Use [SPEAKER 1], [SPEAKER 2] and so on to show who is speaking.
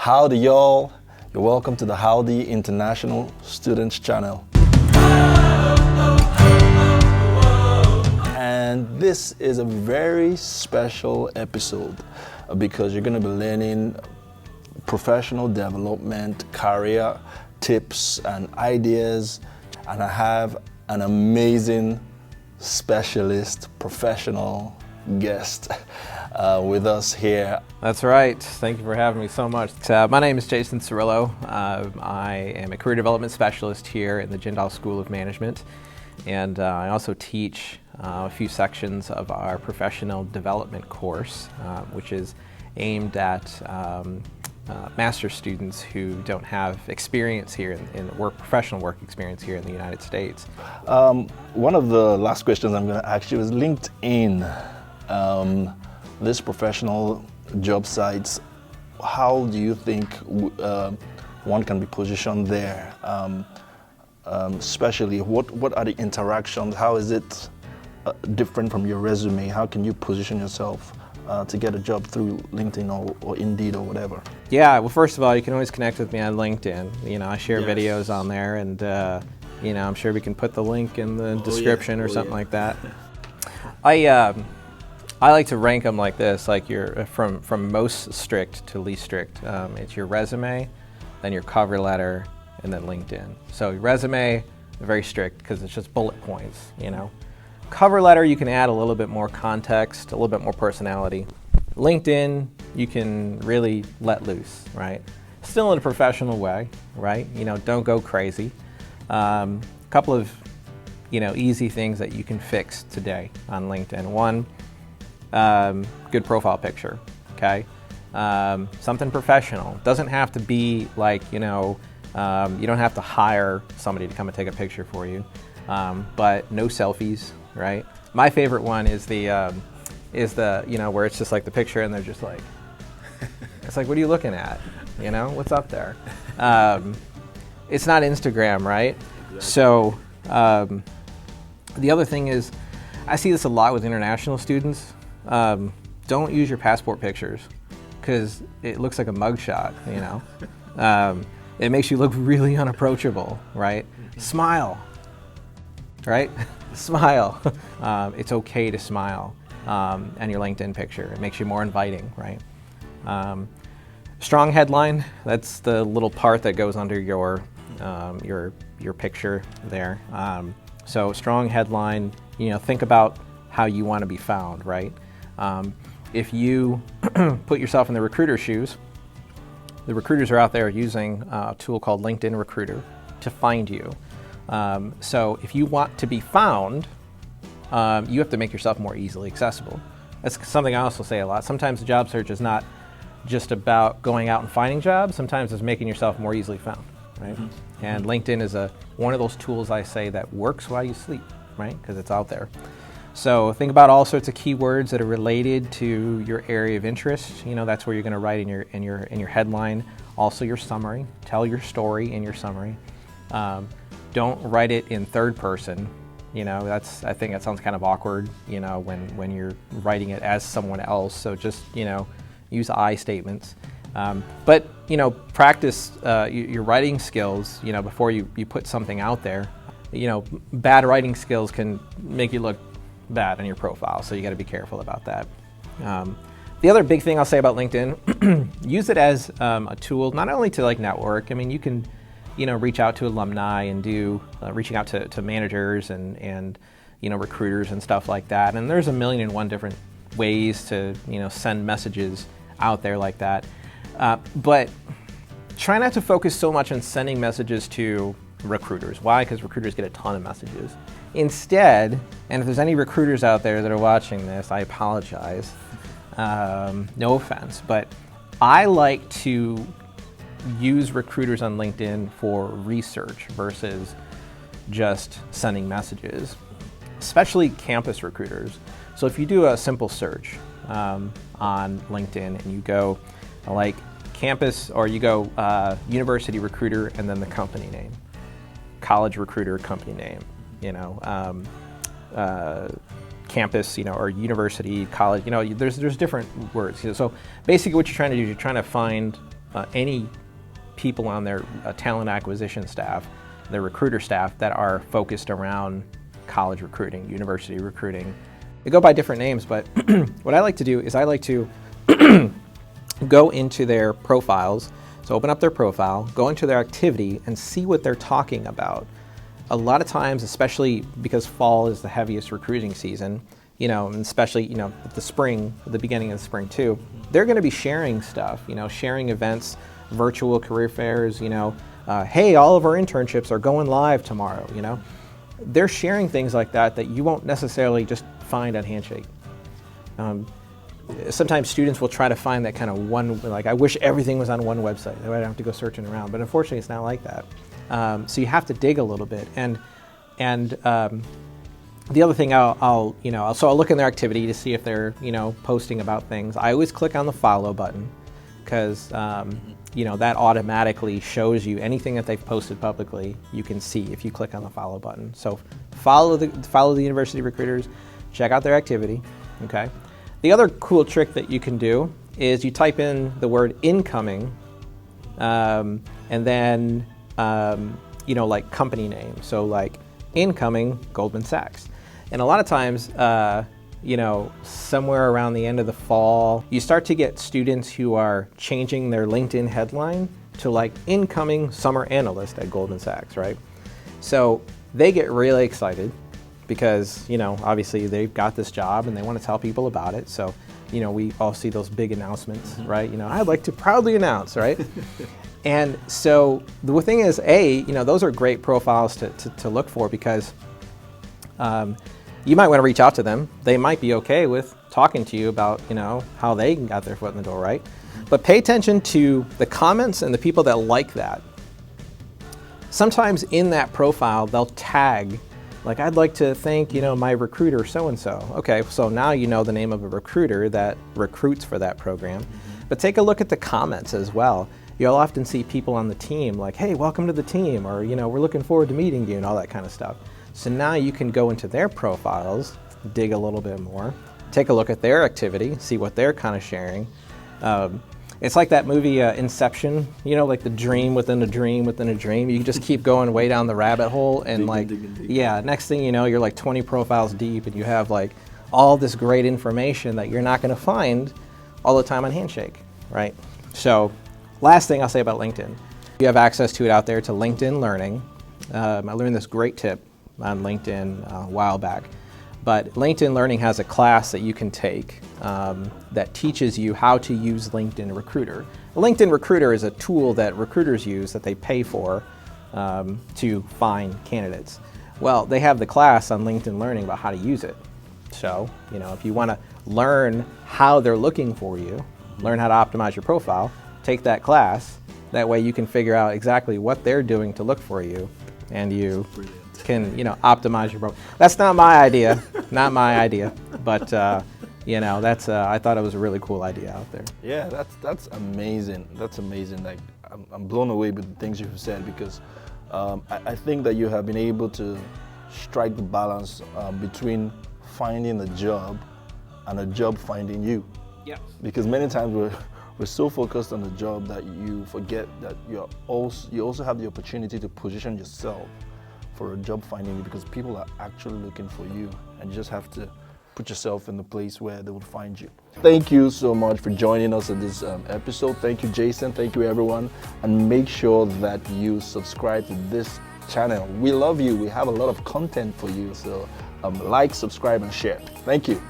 [SPEAKER 1] Howdy, y'all. You're welcome to the Howdy International Students Channel. And this is a very special episode because you're going to be learning professional development, career tips and ideas. And I have an amazing specialist, professional guest with us here.
[SPEAKER 2] That's right. Thank you for having me so much. My name is Jason Cirillo. I am a career development specialist here in the Jindal School of Management, and I also teach a few sections of our professional development course, which is aimed at master's students who don't have experience here in professional work experience here in the United States.
[SPEAKER 1] One of the last questions I'm going to ask you is LinkedIn. This professional job sites, how do you think one can be positioned there? Especially, what are the interactions? How is it different from your resume? How can you position yourself to get a job through LinkedIn or Indeed or whatever?
[SPEAKER 2] Yeah, well, first of all, you can always connect with me on LinkedIn. You know, I share videos on there, and you know, I'm sure we can put the link in the description or something like that. I like to rank them like this, like you're from most strict to least strict. It's your resume, then your cover letter, and then LinkedIn. So your resume, very strict because it's just bullet points, you know. Cover letter, you can add a little bit more context, a little bit more personality. LinkedIn, you can really let loose, right? Still in a professional way, right? You know, don't go crazy. Couple of, you know, easy things that you can fix today on LinkedIn. One, good profile picture, okay? Something professional. Doesn't have to be like, you know, you don't have to hire somebody to come and take a picture for you, but no selfies, right? My favorite one is the, you know, where it's just like the picture and they're just like, it's like, what are you looking at? You know, what's up there? It's not Instagram, right? Exactly. So the other thing is, I see this a lot with international students. Don't use your passport pictures because it looks like a mugshot, you know. It makes you look really unapproachable, right? Smile, right? Smile. It's okay to smile and your LinkedIn picture. It makes you more inviting, right? Strong headline, that's the little part that goes under your picture there. So strong headline, you know, think about how you want to be found, right? If you put yourself in the recruiter's shoes, the recruiters are out there using a tool called LinkedIn Recruiter to find you. So if you want to be found, you have to make yourself more easily accessible. That's something I also say a lot. Sometimes the job search is not just about going out and finding jobs. Sometimes it's making yourself more easily found, right? Mm-hmm. And LinkedIn is one of those tools I say that works while you sleep, right? Because it's out there. So think about all sorts of keywords that are related to your area of interest. You know, that's where you're going to write in your headline. Also your summary. Tell your story in your summary. Don't write it in third person. You know, I think that sounds kind of awkward, you know, when you're writing it as someone else. So just, you know, use I statements. But, you know, practice your writing skills, you know, before you put something out there. You know, bad writing skills can make you look bad on your profile, so you got to be careful about that. The other big thing I'll say about LinkedIn, use it as a tool not only to like network. I mean, you can, you know, reach out to alumni and do reaching out to managers and you know, recruiters and stuff like that. And there's 1,000,001 different ways to, you know, send messages out there like that. But try not to focus so much on sending messages to recruiters. Why? Because recruiters get a ton of messages. Instead, and if there's any recruiters out there that are watching this, I apologize. No offense, but I like to use recruiters on LinkedIn for research versus just sending messages, especially campus recruiters. So if you do a simple search on LinkedIn and you go like campus, or you go university recruiter and then the company name, college recruiter company name, you know, campus, you know, or university, college, you know, there's different words. So basically what you're trying to do is you're trying to find any people on their talent acquisition staff, their recruiter staff that are focused around college recruiting, university recruiting. They go by different names, but what I like to do is I like to go into their profiles. So open up their profile, go into their activity, and see what they're talking about. A lot of times, especially because fall is the heaviest recruiting season, and especially, at the spring, at the beginning of the spring too, they're going to be sharing stuff, sharing events, virtual career fairs, hey, all of our internships are going live tomorrow, They're sharing things like that you won't necessarily just find on Handshake. Sometimes students will try to find that kind of one, like, I wish everything was on one website. I don't have to go searching around, but unfortunately it's not like that. So you have to dig a little bit. And the other thing I'll look in their activity to see if they're, posting about things. I always click on the follow button because, that automatically shows you anything that they've posted publicly. You can see if you click on the follow button. So follow the university recruiters, check out their activity, okay? The other cool trick that you can do is you type in the word incoming, and then, like company name. So like incoming Goldman Sachs. And a lot of times, somewhere around the end of the fall, you start to get students who are changing their LinkedIn headline to like incoming summer analyst at Goldman Sachs, right? So they get really excited because, obviously they've got this job and they want to tell people about it. So, we all see those big announcements, right? I'd like to proudly announce, right? And so the thing is, those are great profiles to look for because you might want to reach out to them. They might be okay with talking to you about, how they got their foot in the door, right? But pay attention to the comments and the people that like that. Sometimes in that profile, they'll tag, like, I'd like to thank, my recruiter so-and-so. Okay, so now you know the name of a recruiter that recruits for that program. But take a look at the comments as well. You'll often see people on the team like, hey, welcome to the team, or, we're looking forward to meeting you, and all that kind of stuff. So now you can go into their profiles, dig a little bit more, take a look at their activity, see what they're kind of sharing. It's like that movie Inception, like the dream within a dream within a dream. You just keep going way down the rabbit hole, and next thing you know, you're like 20 profiles deep, and you have like all this great information that you're not going to find all the time on Handshake, right? So last thing I'll say about LinkedIn. You have access to it out there to LinkedIn Learning. I learned this great tip on LinkedIn a while back. But LinkedIn Learning has a class that you can take that teaches you how to use LinkedIn Recruiter. LinkedIn Recruiter is a tool that recruiters use that they pay for to find candidates. Well, they have the class on LinkedIn Learning about how to use it. So, if you want to learn how they're looking for you, learn how to optimize your profile, take that class. That way you can figure out exactly what they're doing to look for you, and you can, optimize your profile. That's not my idea, but that's I thought it was a really cool idea out there.
[SPEAKER 1] Yeah, that's amazing. That's amazing. Like I'm blown away with the things you've said because I think that you have been able to strike the balance between finding a job and a job finding you.
[SPEAKER 2] Yeah.
[SPEAKER 1] Because many times we're so focused on the job that you forget that you also have the opportunity to position yourself for a job finding you, because people are actually looking for you, and you just have to put yourself in the place where they will find you. Thank you so much for joining us in this episode. Thank you, Jason. Thank you, everyone. And make sure that you subscribe to this channel. We love you. We have a lot of content for you. So like, subscribe, and share. Thank you.